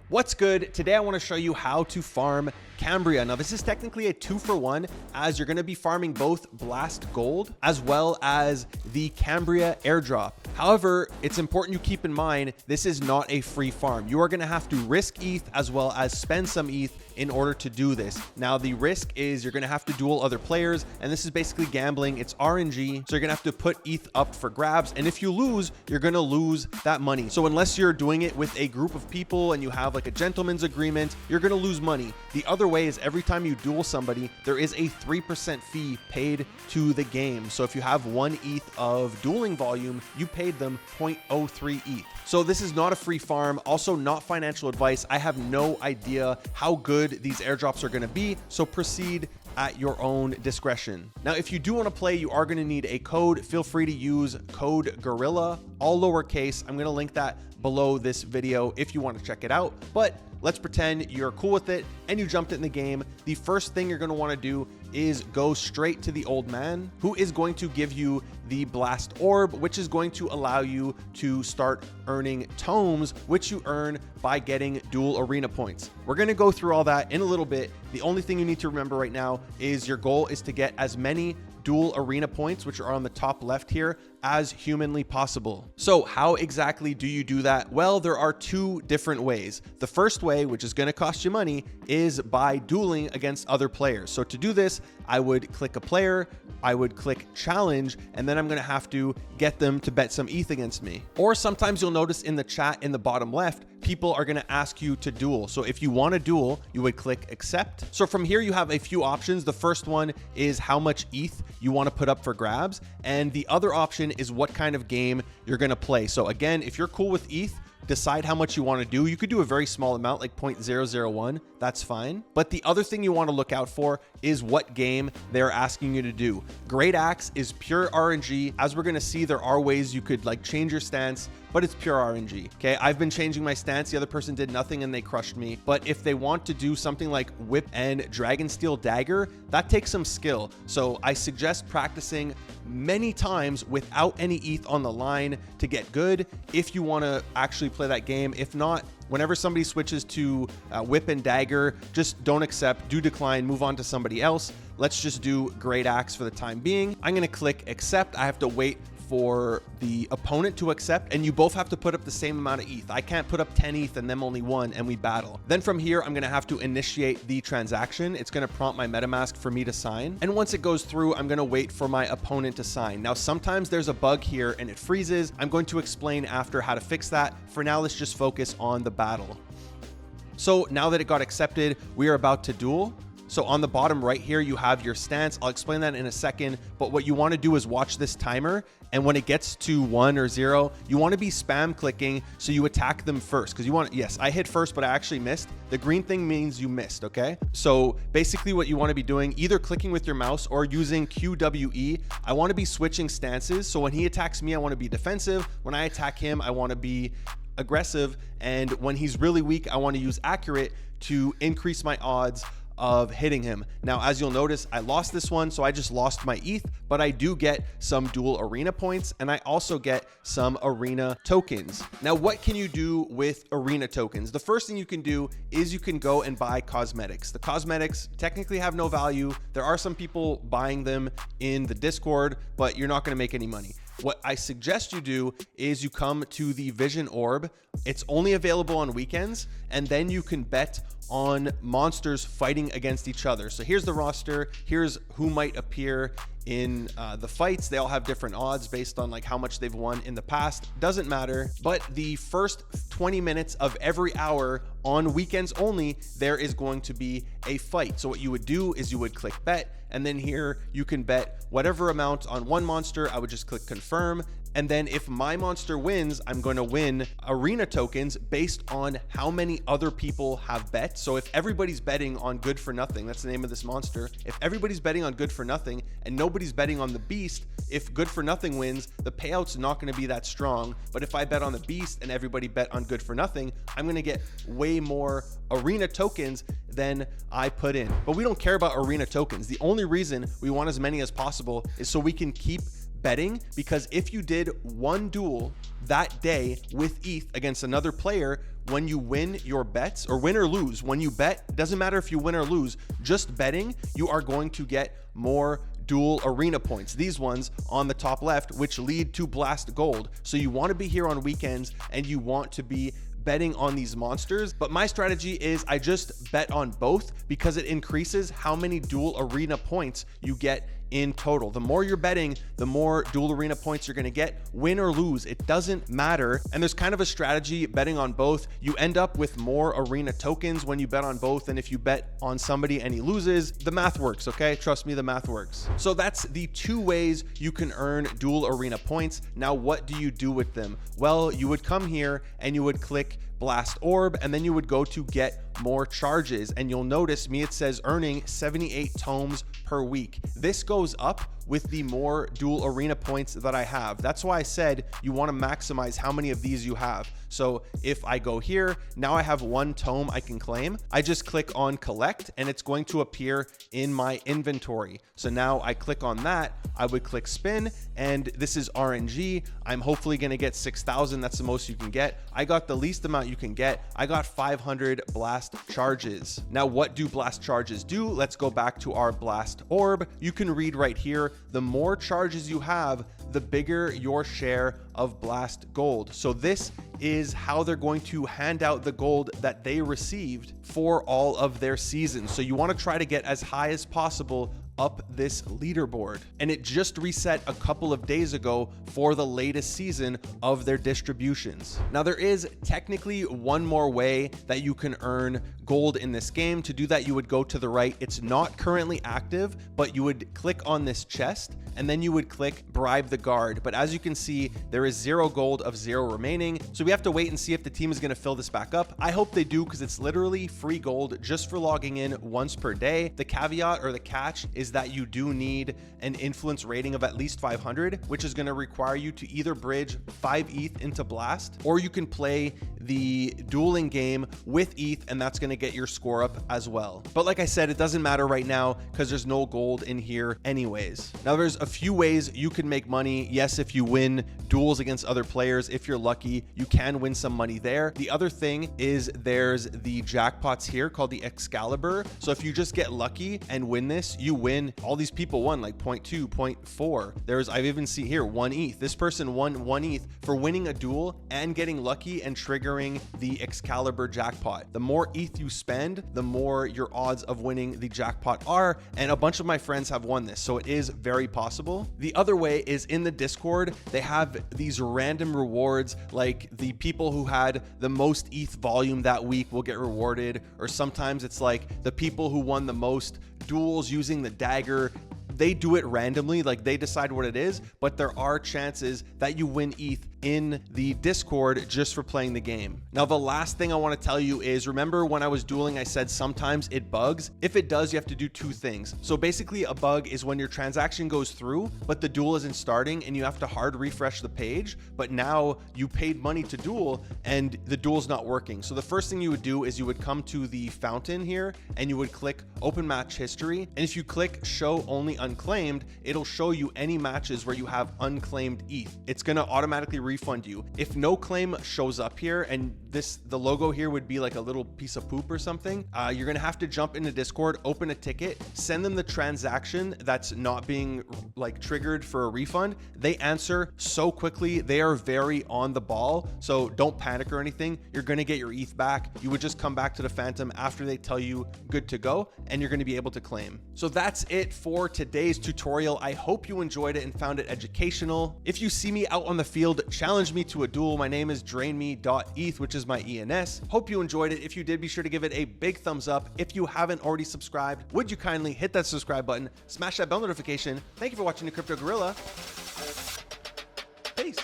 What's good? Today I want to show you how to farm Cambria. Now this is technically a 2-for-1 as you're going to be farming both Blast Gold as well as the Cambria Airdrop. However, it's important you keep in mind this is not a free farm. You are going to have to risk ETH as well as spend some ETH in order to do this. Now the risk is you're going to have to duel other players, and this is basically gambling. It's RNG, so you're going to have to put ETH up for grabs, and if you lose, you're going to lose that money. So unless you're doing it with a group of people and you have like a gentleman's agreement, you're going to lose money. The other way is every time you duel somebody, there is a 3% fee paid to the game. So if you have 1 ETH of dueling volume, you paid them 0.03 ETH. So this is not a free farm, also not financial advice. I have no idea how good these airdrops are going to be, so proceed at your own discretion. Now, if you do want to play, you are going to need a code. Feel free to use code Gorilla, all lowercase. I'm going to link that below this video if you want to check it out. But let's pretend you're cool with it and you jumped in the game. The first thing you're going to want to do is go straight to the old man, who is going to give you the Blast Orb, which is going to allow you to start earning tomes, which you earn by getting dual arena points. We're going to go through all that in a little bit. The only thing you need to remember right now is your goal is to get as many dual arena points, which are on the top left here, as humanly possible. So how exactly do you do that? Well, there are 2 different ways. The first way, which is going to cost you money, is by dueling against other players. So to do this, I would click a player, I would click challenge, and then I'm going to have to get them to bet some ETH against me. Or sometimes you'll notice in the chat in the bottom left, people are going to ask you to duel. So if you want to duel, you would click accept. So from here, you have a few options. The first one is how much ETH you want to put up for grabs. And the other option is what kind of game you're going to play. So again, if you're cool with ETH, decide how much you want to do. You could do a very small amount like 0.001. That's fine. But the other thing you want to look out for is what game they're asking you to do. Great Axe is pure RNG. As we're going to see, there are ways you could like change your stance, but it's pure RNG. Okay. I've been changing my stance. The other person did nothing and they crushed me. But if they want to do something like Whip and Dragonsteel Dagger, that takes some skill. So I suggest practicing many times without any ETH on the line to get good if you want to actually play that game. If not, whenever somebody switches to Whip and Dagger, just don't accept, do decline, move on to somebody else. Let's just do Great Axe for the time being. I'm going to click accept. I have to wait for the opponent to accept, and you both have to put up the same amount of ETH. I can't put up 10 ETH and them only 1 and we battle. Then from here, I'm going to have to initiate the transaction. It's going to prompt my MetaMask for me to sign. And once it goes through, I'm going to wait for my opponent to sign. Now, sometimes there's a bug here and it freezes. I'm going to explain after how to fix that. For now, let's just focus on the battle. So now that it got accepted, we are about to duel. So on the bottom right here, you have your stance. I'll explain that in a second, but what you want to do is watch this timer. And when it gets to 1 or 0, you want to be spam clicking so you attack them first. Because you want, yes, I hit first, but I actually missed. The green thing means you missed, okay? So basically what you want to be doing, either clicking with your mouse or using QWE. I want to be switching stances. So when he attacks me, I want to be defensive. When I attack him, I want to be aggressive. And when he's really weak, I want to use accurate to increase my odds of hitting him. Now, as you'll notice, I lost this one, so I just lost my ETH, but I do get some dual arena points, and I also get some arena tokens. Now, what can you do with arena tokens? The first thing you can do is you can go and buy cosmetics. The cosmetics technically have no value. There are some people buying them in the Discord, but you're not going to make any money. What I suggest you do is you come to the Vision Orb. It's only available on weekends, and then you can bet on monsters fighting against each other. So here's the roster. Here's who might appear in the fights. They all have different odds based on like how much they've won in the past. Doesn't matter. But the first 20 minutes of every hour on weekends only, there is going to be a fight. So what you would do is you would click bet, and then here you can bet whatever amount on one monster. I would just click confirm. And then if my monster wins, I'm going to win arena tokens based on how many other people have bet. So if everybody's betting on Good for Nothing, that's the name of this monster. If everybody's betting on Good for Nothing and nobody's betting on the Beast, if Good for Nothing wins, the payout's not going to be that strong. But if I bet on the Beast and everybody bet on Good for Nothing, I'm going to get way more arena tokens than I put in. But we don't care about arena tokens. The only reason we want as many as possible is so we can keep betting, because if you did one duel that day with ETH against another player, when you win your bets, or win or lose, when you bet, doesn't matter if you win or lose, just betting, you are going to get more duel arena points, these ones on the top left, which lead to blast gold. So you want to be here on weekends and you want to be betting on these monsters. But my strategy is I just bet on both because it increases how many duel arena points you get in total. The more you're betting, the more duel arena points you're going to get. Win or lose, it doesn't matter. And there's kind of a strategy betting on both. You end up with more arena tokens when you bet on both, and if you bet on somebody and he loses, the math works, okay? Trust me, the math works. So that's the two ways you can earn duel arena points. Now, what do you do with them? Well, you would come here and you would click Blast Orb, and then you would go to get more charges, and you'll notice it says earning 78 tomes per week. This goes up with the more duel arena points that I have. That's why I said you want to maximize how many of these you have. So if I go here, now I have one tome I can claim. I just click on collect and it's going to appear in my inventory. So now I click on that, I would click spin, and this is RNG. I'm hopefully going to get 6,000. That's the most you can get. I got the least amount you can get. I got 500 blast charges. Now, what do blast charges do? Let's go back to our blast orb. You can read right here, the more charges you have, the bigger your share of blast gold. So this is how they're going to hand out the gold that they received for all of their seasons. So you want to try to get as high as possible up this leaderboard, and it just reset a couple of days ago for the latest season of their distributions. Now, there is technically one more way that you can earn gold in this game. To do that, you would go to the right. It's not currently active, but you would click on this chest and then you would click Bribe the Guard. But as you can see, there is 0 gold of 0 remaining. So we have to wait and see if the team is going to fill this back up. I hope they do, because it's literally free gold just for logging in once per day. The caveat or the catch is that you do need an influence rating of at least 500, which is going to require you to either bridge 5 ETH into Blast, or you can play the dueling game with ETH, and that's going to get your score up as well. But like I said, it doesn't matter right now because there's no gold in here anyways. Now, there's a few ways you can make money. Yes, if you win duels against other players, if you're lucky, you can win some money there. The other thing is there's the jackpots here called the Excalibur. So if you just get lucky and win this, you win. All these people won like 0.2, 0.4. I've even seen here 1 ETH. This person won 1 ETH for winning a duel and getting lucky and triggering the Excalibur jackpot. The more ETH you spend, the more your odds of winning the jackpot are. And a bunch of my friends have won this, so it is very possible. The other way is in the Discord. They have these random rewards, like the people who had the most ETH volume that week will get rewarded, or sometimes it's like the people who won the most duels using the dagger. They do it randomly, like they decide what it is, but there are chances that you win ETH in the Discord just for playing the game. Now, the last thing I want to tell you is, remember when I was dueling, I said sometimes it bugs. If it does, you have to do 2 things. So basically, a bug is when your transaction goes through, but the duel isn't starting and you have to hard refresh the page, but now you paid money to duel and the duel's not working. So the first thing you would do is you would come to the fountain here and you would click open match history. And if you click show only unclaimed, it'll show you any matches where you have unclaimed ETH. It's going to automatically refund you. If no claim shows up here and the logo here would be like a little piece of poop or something, you're going to have to jump into Discord, open a ticket, send them the transaction that's not being like triggered for a refund. They answer so quickly. They are very on the ball. So don't panic or anything. You're going to get your ETH back. You would just come back to the Phantom after they tell you good to go, and you're going to be able to claim. So that's it for today's tutorial. I hope you enjoyed it and found it educational. If you see me out on the field, challenge me to a duel. My name is drainme.eth, which is my ENS. Hope you enjoyed it. If you did, be sure to give it a big thumbs up. If you haven't already subscribed, would you kindly hit that subscribe button, smash that bell notification. Thank you for watching the Crypto Gorilla. Peace.